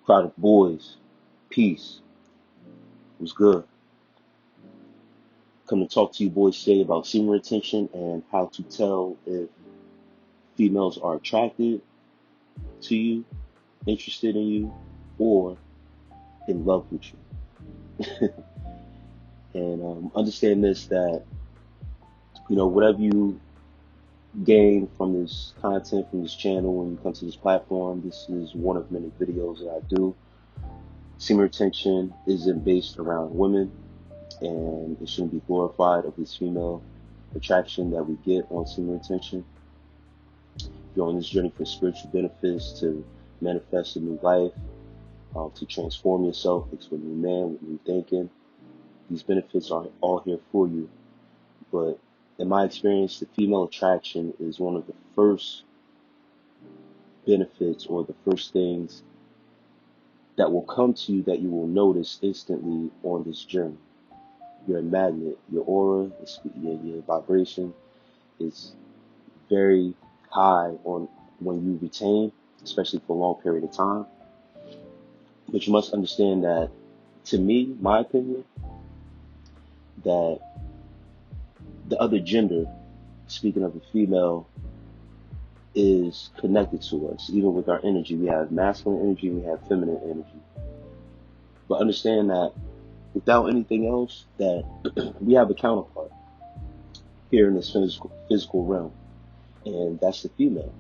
Crowd of boys, peace, was good. Come to talk to you boys today about semen retention and how to tell if females are attracted to you, interested in you, or in love with you. And understand this, that whatever you gain from this content, from this channel, when you come to this platform, this is one of many videos that I do. Semen retention isn't based around women, and it shouldn't be glorified of this female attraction that we get on semen retention. If you're on this journey for spiritual benefits, to manifest a new life, to transform yourself into a new man with new thinking, these benefits are all here for you. But in my experience, the female attraction is one of the first benefits, or the first things that will come to you that you will notice instantly on this journey. You're a magnet. Your aura, your vibration is very high on when you retain, especially for a long period of time. But you must understand that, to me, my opinion, that the other gender, speaking of the female, is connected to us. Even with our energy, we have masculine energy, we have feminine energy. But understand that without anything else, that we have a counterpart here in this physical realm, and that's the female.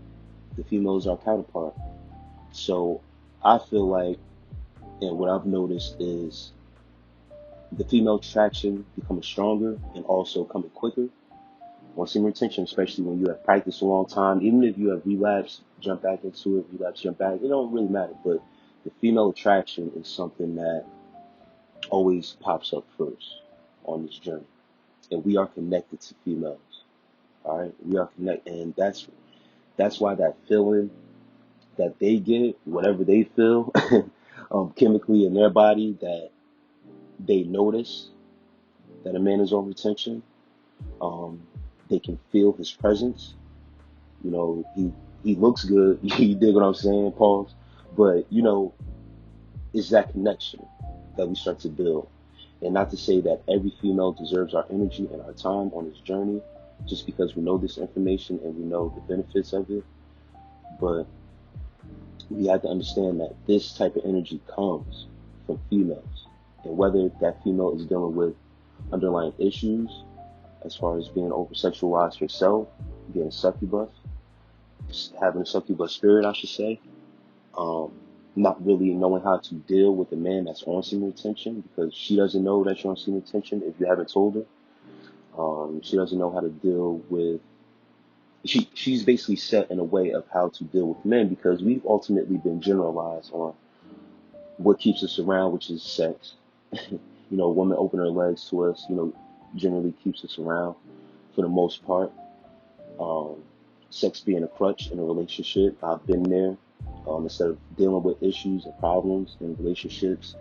The female is our counterpart. So I feel like, and what I've noticed is, the female attraction becoming stronger and also coming quicker on semen retention, especially when you have practiced a long time. Even if you have relapsed, jump back into it, relapse, jump back, it don't really matter. But the female attraction is something that always pops up first on this journey. And we are connected to females. All right, we are connected, and that's why that feeling that they get, whatever they feel, chemically in their body, that they notice that a man is on retention. They can feel his presence. He looks good. You dig what I'm saying? Pause. But it's that connection that we start to build. And not to say that every female deserves our energy and our time on this journey, just because we know this information and we know the benefits of it. But we have to understand that this type of energy comes from females. And whether that female is dealing with underlying issues, as far as being over-sexualized herself, being a succubus, having a succubus spirit, I should say, not really knowing how to deal with a man that's on semen retention, because she doesn't know that you're on semen retention if you haven't told her. She doesn't know how to deal with, she's basically set in a way of how to deal with men, because we've ultimately been generalized on what keeps us around, which is sex. A woman open her legs to us, generally keeps us around for the most part. Sex being a crutch in a relationship, I've been there. Instead of dealing with issues and problems in relationships,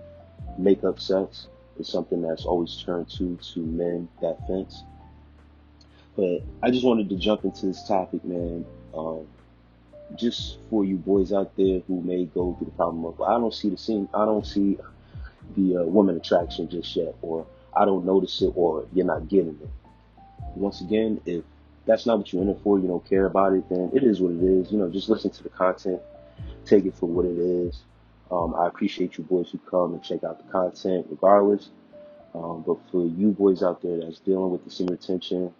make up sex is something that's always turned to men that fence. But I just wanted to jump into this topic, man, just for you boys out there who may go through the problem of, I don't see the woman attraction just yet, or I don't notice it, or you're not getting it. Once again, if that's not what you're in it for, you don't care about it, then it is what it is. Just listen to the content, take it for what it is. I appreciate you boys who come and check out the content regardless. But for you boys out there that's dealing with the semen retention,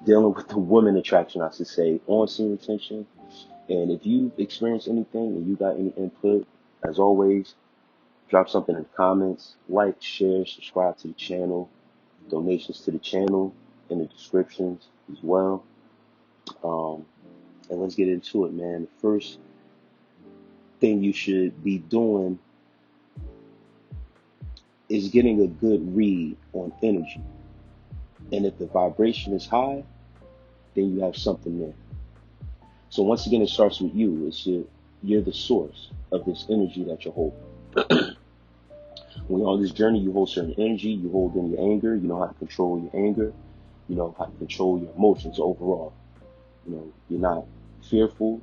dealing with the woman attraction, I should say, on semen retention, and if you've experienced anything and you got any input, as always, drop something in the comments, like, share, subscribe to the channel, donations to the channel in the descriptions as well. And let's get into it, man. The first thing you should be doing is getting a good read on energy. And if the vibration is high, then you have something there. So once again, it starts with you. You're the source of this energy that you're holding. When you're on this journey, you hold certain energy, you hold in your anger, you know how to control your anger, you know how to control your emotions overall. You're not fearful,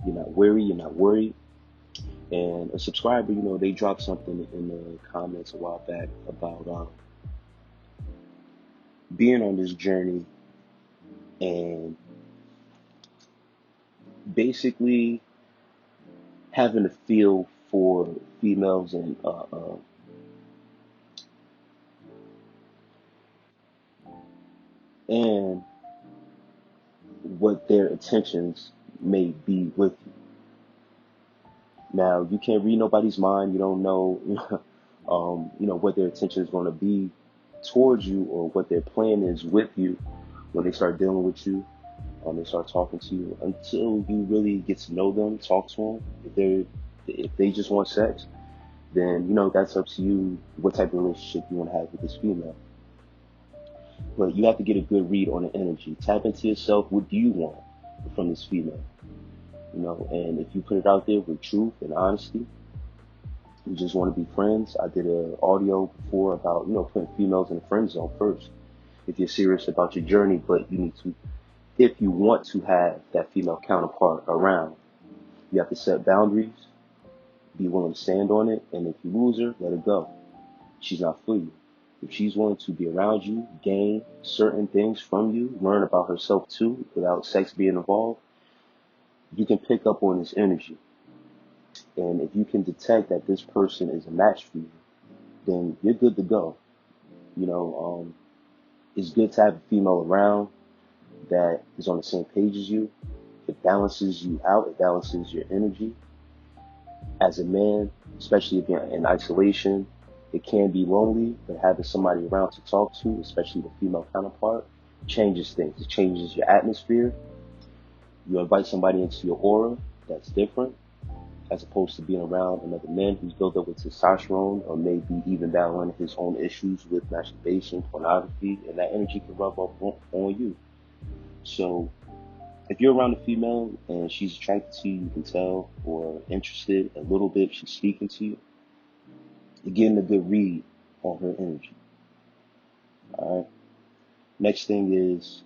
you're not weary, you're not worried. And a subscriber, they dropped something in the comments a while back about being on this journey and basically having a feel for females and what their intentions may be with you. Now, you can't read nobody's mind. You don't know, what their intention is going to be towards you or what their plan is with you when they start dealing with you. They start talking to you until you really get to know them, talk to them. If they just want sex, then that's up to you what type of relationship you want to have with this female. But you have to get a good read on the energy. Tap into yourself. What do you want from this female? And if you put it out there with truth and honesty, you just want to be friends. I did an audio before about, putting females in the friend zone first. If you're serious about your journey, but you need to, if you want to have that female counterpart around, you have to set boundaries, be willing to stand on it, and if you lose her, let her go. She's not for you. If she's willing to be around you, gain certain things from you, learn about herself too, without sex being involved, you can pick up on this energy. And if you can detect that this person is a match for you, then you're good to go. It's good to have a female around that is on the same page as you. It balances you out. It balances your energy. As a man, especially if you're in isolation, it can be lonely, but having somebody around to talk to, especially the female counterpart, changes things. It changes your atmosphere. You invite somebody into your aura that's different, as opposed to being around another man who's built up with testosterone or maybe even battling his own issues with masturbation, pornography, and that energy can rub off on you. So if you're around a female and she's attracted to you, you can tell, or interested a little bit, she's speaking to you, you're getting a good read on her energy. All right. Next thing is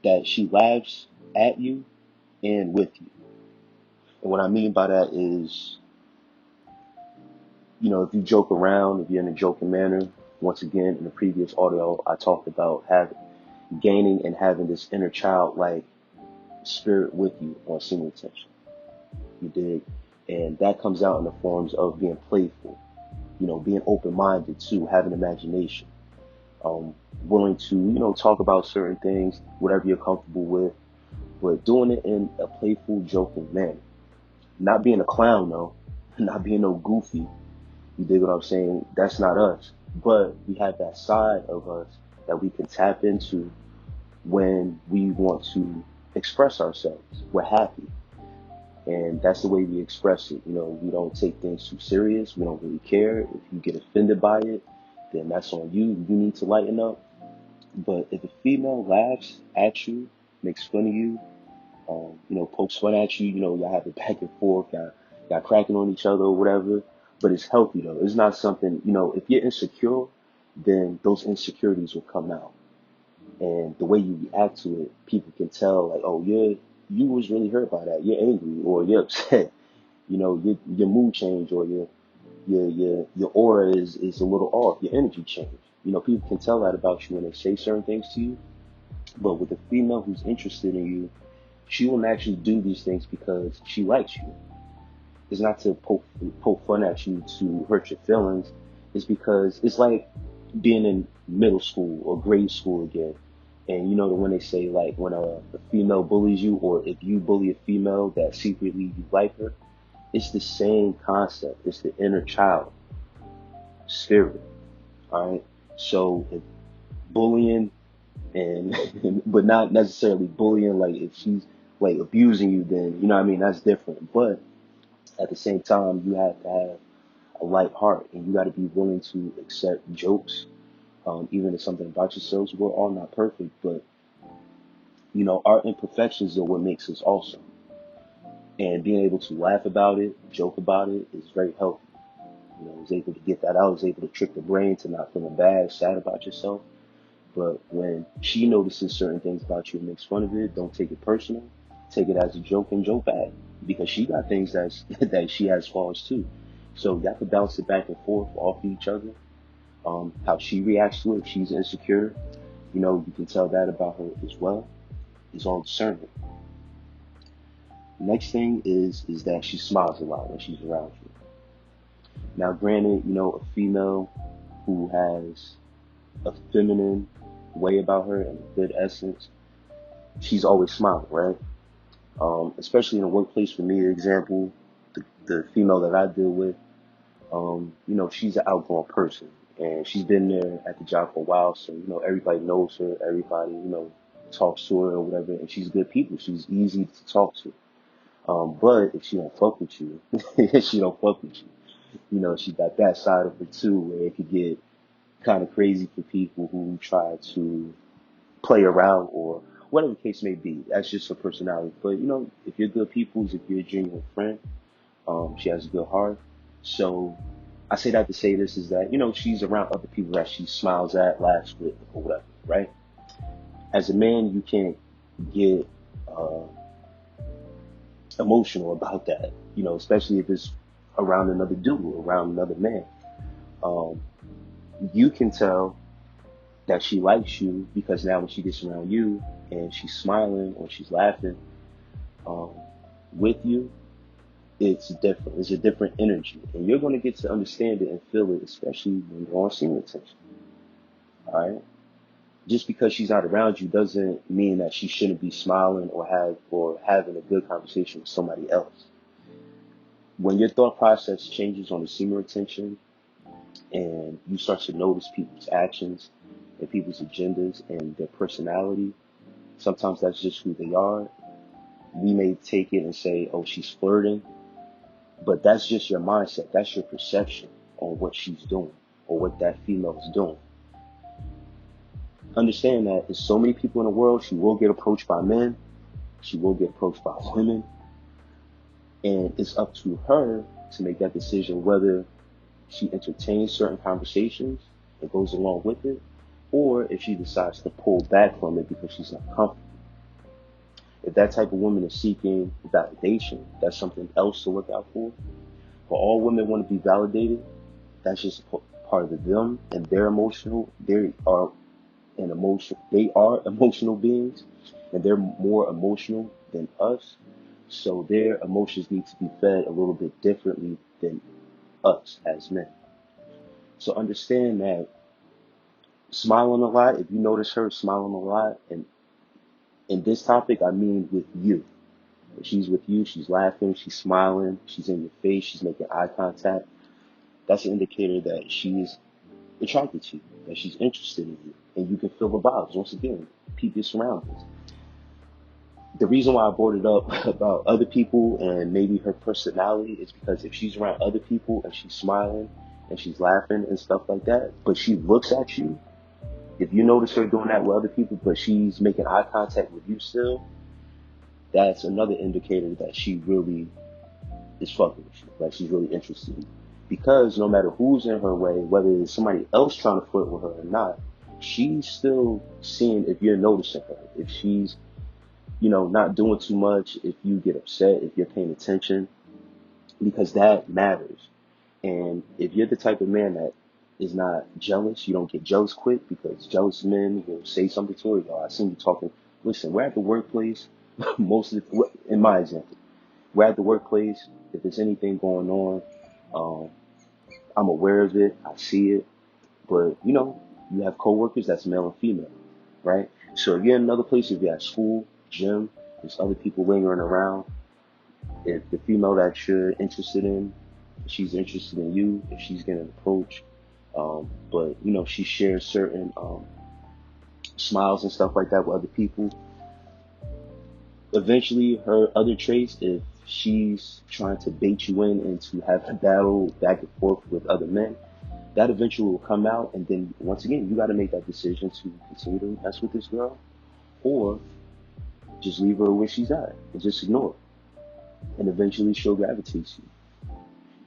that she laughs at you and with you. And what I mean by that is, if you joke around, if you're in a joking manner, once again, in the previous audio, I talked about gaining and having this inner child-like spirit with you on single attention. You dig? And that comes out in the forms of being playful, being open-minded too, having imagination, willing to, talk about certain things, whatever you're comfortable with, but doing it in a playful, joking manner. Not being a clown, though, not being no goofy. You dig what I'm saying? That's not us. But we have that side of us that we can tap into when we want to express ourselves. We're happy. And that's the way we express it. We don't take things too serious. We don't really care. If you get offended by it, then that's on you. You need to lighten up. But if a female laughs at you, makes fun of you, pokes fun at you, y'all have it back and forth, y'all cracking on each other or whatever. But it's healthy though. It's not something, if you're insecure, then those insecurities will come out. And the way you react to it, people can tell, like, oh, you was really hurt by that. You're angry or you're upset. Your mood change or your aura is a little off. Your energy change. People can tell that about you when they say certain things to you. But with a female who's interested in you, she will naturally do these things because she likes you. It's not to poke fun at you to hurt your feelings. It's because it's like being in middle school or grade school again. And when they say, like, when a female bullies you, or if you bully a female that secretly you like her, it's the same concept. It's the inner child spirit. All right. So if bullying but not necessarily bullying, like if she's like abusing you, then that's different. But at the same time, you have to have a light heart, and you got to be willing to accept jokes, even if something about yourselves. We're all not perfect, but our imperfections are what makes us awesome. And being able to laugh about it, joke about it, is very healthy. I was able to get that out. I was able to trick the brain to not feeling bad, sad about yourself. But when she notices certain things about you and makes fun of it, don't take it personal. Take it as a joke and joke back. because she got things that she has flaws too. So you have to bounce it back and forth off of each other. How she reacts to it, if she's insecure, you can tell that about her as well. It's all discernment. Next thing is that she smiles a lot when she's around you. Now, granted, a female who has a feminine way about her and a good essence, she's always smiling, right? Especially in the workplace. For me, example, the female that I deal with, she's an outgoing person, and she's been there at the job for a while, so everybody knows her, everybody talks to her or whatever, and she's good people. She's easy to talk to. But if she don't fuck with you, she don't fuck with you. She got that side of her too, where it could get kind of crazy for people who try to play around or whatever the case may be. That's just her personality. But if you're good people, if you're a genuine friend, she has a good heart. So I say that to say this is that she's around other people that she smiles at, laughs with, or whatever, right? As a man, you can't get emotional about that, especially if it's around another dude or around another man. You can tell that she likes you because now when she gets around you and she's smiling or she's laughing with you, it's different. It's a different energy, and you're going to get to understand it and feel it, especially when you're on semen retention. All right. Just because she's not around you doesn't mean that she shouldn't be smiling or having a good conversation with somebody else. When your thought process changes on the semen retention and you start to notice people's actions and people's agendas and their personality, sometimes that's just who they are. We may take it and say, oh, she's flirting, but that's just your mindset. That's your perception on what she's doing or what that female is doing. Understand that there's so many people in the world. She will get approached by men. She will get approached by women. And it's up to her to make that decision whether she entertains certain conversations and goes along with it, or if she decides to pull back from it because she's not comfortable. If that type of woman is seeking validation, that's something else to look out for. For all women want to be validated, that's just part of them and their emotional. They are emotional beings, and they're more emotional than us. So their emotions need to be fed a little bit differently than us as men. So understand that smiling a lot, if you notice her smiling a lot, and in this topic, I mean with you. If she's with you, she's laughing, she's smiling, she's in your face, she's making eye contact, that's an indicator that she's attracted to you, that she's interested in you, and you can feel the vibes. Once again, peep your surroundings. The reason why I brought it up about other people and maybe her personality is because if she's around other people and she's smiling and she's laughing and stuff like that, but she looks at you, if you notice her doing that with other people, but she's making eye contact with you still, that's another indicator that she really is fucking with you, like she's really interested in you. Because no matter who's in her way, whether it's somebody else trying to flirt with her or not, she's still seeing if you're noticing her, if she's not doing too much, if you get upset, if you're paying attention, because that matters. And if you're the type of man that is not jealous, you don't get jealous quick, because jealous men will say something to her. Yo, I seen you talking. Listen, we're at the workplace. In my example, we're at the workplace. If there's anything going on, I'm aware of it. I see it. But, you have coworkers that's male and female, right? So if you're in another place, if you're at school, gym, there's other people lingering around. If the female that you're interested in, she's interested in you, if she's getting approached, but she shares certain smiles and stuff like that with other people. Eventually, her other traits, if she's trying to bait you in and to have a battle back and forth with other men, that eventually will come out, and then once again, you got to make that decision to continue to mess with this girl, or just leave her where she's at and just ignore her. And eventually she'll gravitate to you.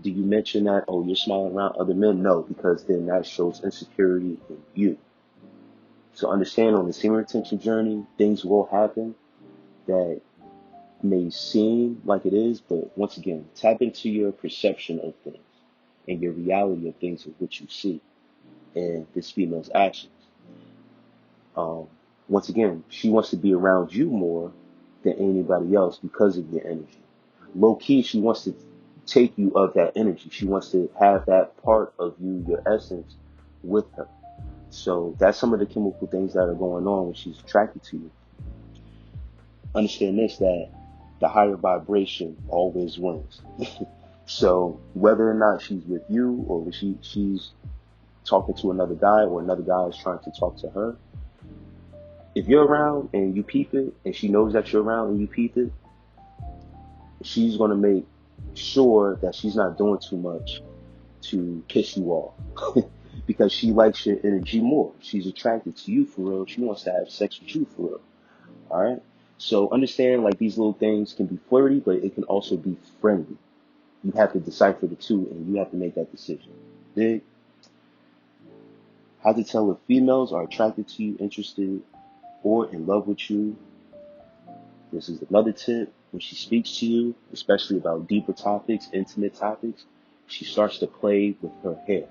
Do you mention that, oh, you're smiling around other men? No, because then that shows insecurity in you. So understand, on the semen retention journey, things will happen that may seem like it is, but once again, tap into your perception of things and your reality of things of which you see in this female's actions. Um, Once again, she wants to be around you more than anybody else because of your energy. Low key, she wants to take you of that energy. She wants to have that part of you, your essence, with her. So that's some of the chemical things that are going on when she's attracted to you. Understand this, that the higher vibration always wins. So whether or not she's with you or she's talking to another guy or another guy is trying to talk to her, if you're around and you peep it and she knows that you're around and you peep it, she's going to make sure that she's not doing too much to piss you off because she likes your energy more. She's attracted to you for real. She wants to have sex with you for real. All right. So understand, like, these little things can be flirty, but it can also be friendly. You have to decipher the two, and you have to make that decision. Dig? How to tell if females are attracted to you, interested, or in love with you. This is another tip. When she speaks to you, especially about deeper topics, intimate topics, she starts to play with her hair.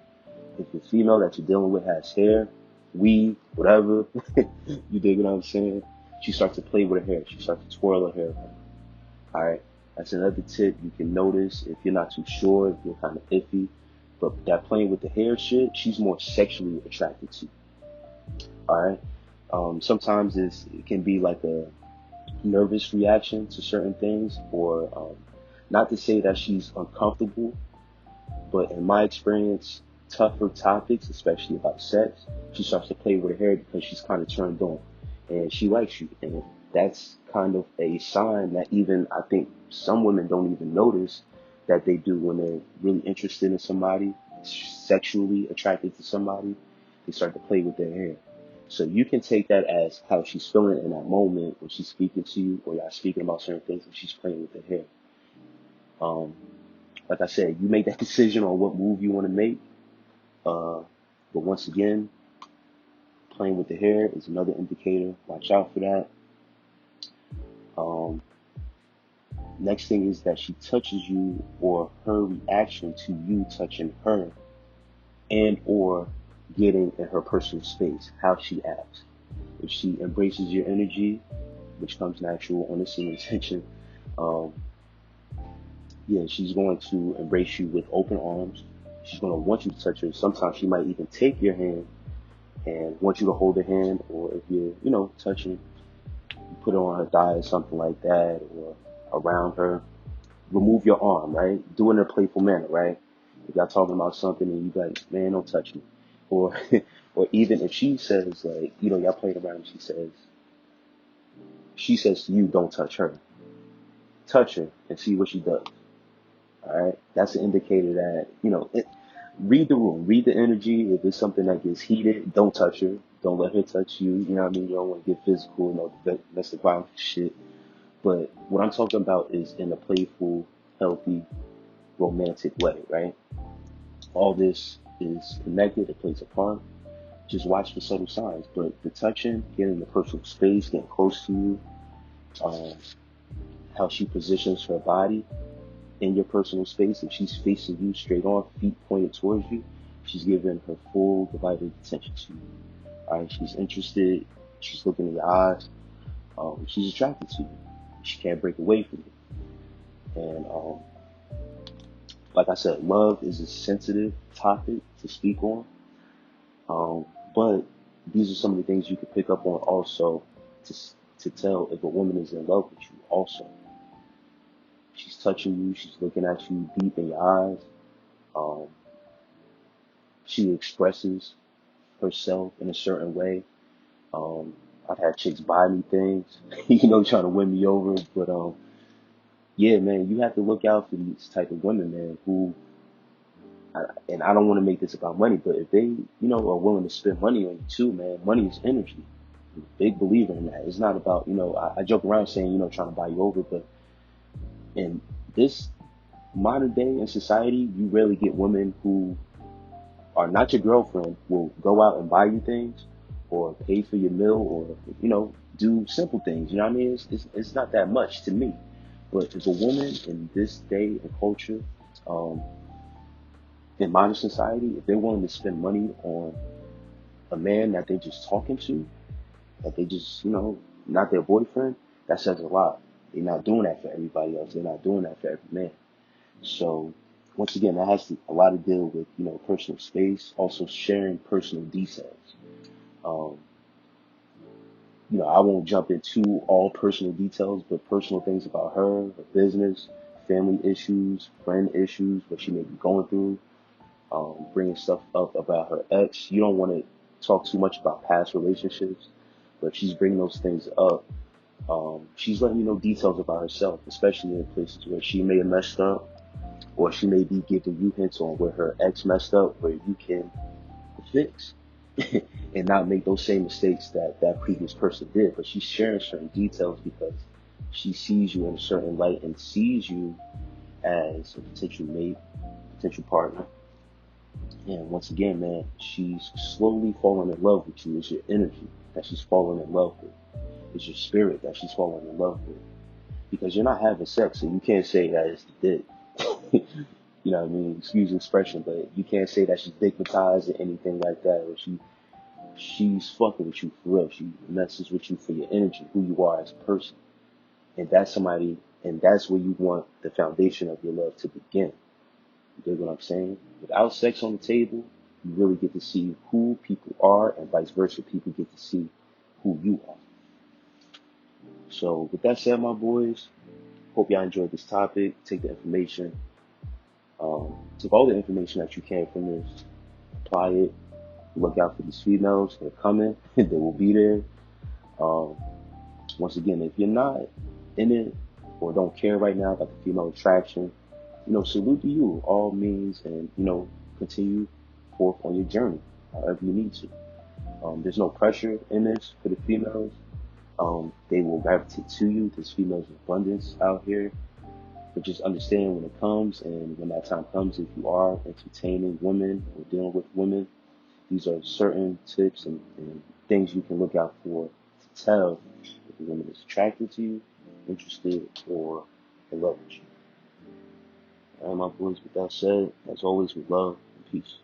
If the female that you're dealing with has hair, weave, whatever, you dig what I'm saying? She starts to play with her hair. She starts to twirl her hair around. All right. That's another tip you can notice if you're not too sure, if you're kind of iffy. But that playing with the hair shit, she's more sexually attracted to. All right. Sometimes it can be like a nervous reaction to certain things, or not to say that she's uncomfortable, but in my experience, tougher topics, especially about sex, she starts to play with her hair because she's kind of turned on and she likes you. And that's kind of a sign that even I think some women don't even notice that they do when they're really interested in somebody, sexually attracted to somebody. They start to play with their hair. So you can take that as how she's feeling in that moment when she's speaking to you, or y'all speaking about certain things and she's playing with her hair. Like I said, you make that decision on what move you want to make. But once again, playing with the hair is another indicator. Watch out for that. Next thing is that she touches you, or her reaction to you touching her, and or getting in her personal space, how she acts. If she embraces your energy, which comes natural on the scene intention, she's going to embrace you with open arms. She's going to want you to touch her. Sometimes she might even take your hand and want you to hold her hand, or if you're, touching, you put it on her thigh or something like that, or around her. Remove your arm, right? Do it in a playful manner, right? If y'all talking about something and you like, man, don't touch me. Or or even if she says, like, y'all playing around and she says to you, don't touch her. Touch her and see what she does. All right? That's an indicator that, read the room, read the energy. If it's something that gets heated, don't touch her. Don't let her touch you. You know what I mean? You don't want to get physical, domestic violence shit. But what I'm talking about is in a playful, healthy, romantic way, right? All this is connected. It plays a part. Just watch the subtle signs. But the touching, getting in the personal space, getting close to you, how she positions her body in your personal space. If she's facing you straight on, feet pointed towards you, she's giving her full divided attention to you. All right, she's interested. She's looking in your eyes. She's attracted to you. She can't break away from you. And like I said, love is a sensitive topic to speak on. But these are some of the things you can pick up on also to tell if a woman is in love with you also. She's touching you. She's looking at you deep in your eyes. She expresses herself in a certain way. I've had chicks buy me things, trying to win me over. But yeah, man, you have to look out for these type of women, man, who, and I don't want to make this about money, but if they, are willing to spend money on you too, man, money is energy. I'm a big believer in that. It's not about, I joke around saying, trying to buy you over, but in this modern day in society, you rarely get women who are not your girlfriend, will go out and buy you things or pay for your meal or, do simple things. You know what I mean? It's not that much to me. But if a woman in this day and culture, um, in modern society, if they're willing to spend money on a man that they're just talking to, that they just, not their boyfriend, that says a lot. They're not doing that for everybody else. They're not doing that for every man. So once again, that has a lot to deal with, personal space, also sharing personal details. Um, I won't jump into all personal details, but personal things about her business, family issues, friend issues, what she may be going through, bringing stuff up about her ex. You don't want to talk too much about past relationships, but she's bringing those things up. She's letting you know details about herself, especially in places where she may have messed up, or she may be giving you hints on where her ex messed up, where you can fix and not make those same mistakes that previous person did. But she's sharing certain details because she sees you in a certain light and sees you as a potential mate, potential partner. And once again, man, she's slowly falling in love with you. It's your energy that she's falling in love with. It's your spirit that she's falling in love with. Because you're not having sex, so you can't say that it's the dick. You know what I mean? Excuse the expression, but you can't say that she's dickmatized or anything like that, or she's fucking with you for real. She messes with you for your energy, who you are as a person. And that's somebody, and that's where you want the foundation of your love to begin. You dig what I'm saying? Without sex on the table, you really get to see who people are, and vice versa, people get to see who you are. So with that said, my boys, hope y'all enjoyed this topic. Take the information, take all the information that you can from this, apply it. Look out for these females. They're coming. They will be there. Um, Once again, if you're not in it or don't care right now about the female attraction, salute to you, all means, and, continue forth on your journey, however you need to. There's no pressure in this for the females. They will gravitate to you. There's females in abundance out here. But just understand when it comes, and when that time comes, if you are entertaining women or dealing with women, these are certain tips and things you can look out for to tell if the woman is attracted to you, interested, or in love with you. All right, my boys, with that said, as always, with love and peace.